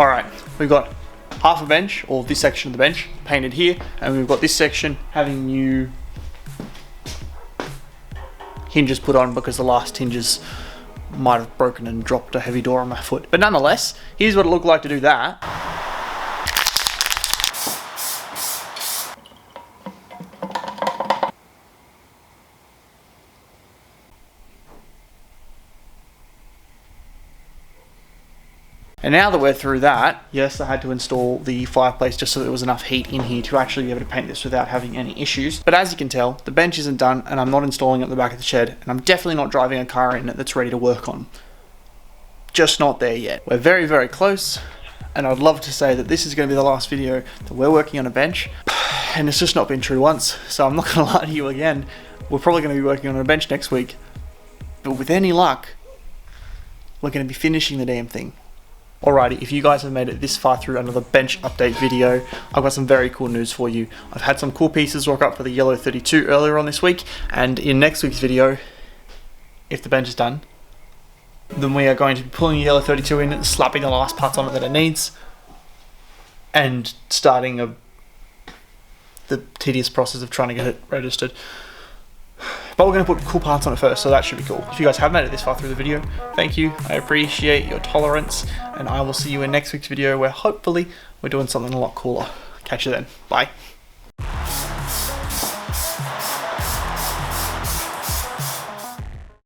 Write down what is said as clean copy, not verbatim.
Alright, we've got half a bench, or this section of the bench, painted here, and we've got this section having new hinges put on because the last hinges might have broken and dropped a heavy door on my foot. But nonetheless, here's what it looked like to do that. And now that we're through that, yes, I had to install the fireplace just so there was enough heat in here to actually be able to paint this without having any issues. But as you can tell, the bench isn't done and I'm not installing it at the back of the shed, and I'm definitely not driving a car in it that's ready to work on. Just not there yet. We're very, very close, and I'd love to say that this is going to be the last video that we're working on a bench, and it's just not been true once, so I'm not going to lie to you again. We're probably going to be working on a bench next week, but with any luck, we're going to be finishing the damn thing. Alrighty, if you guys have made it this far through another bench update video, I've got some very cool news for you. I've had some cool pieces rock up for the yellow 32 earlier on this week, and in next week's video, if the bench is done, then we are going to be pulling the yellow 32 in, slapping the last parts on it that it needs, and starting the tedious process of trying to get it registered. But we're going to put cool parts on it first, so that should be cool. If you guys have made it this far through the video, thank you. I appreciate your tolerance, and I will see you in next week's video where hopefully we're doing something a lot cooler. Catch you then. Bye.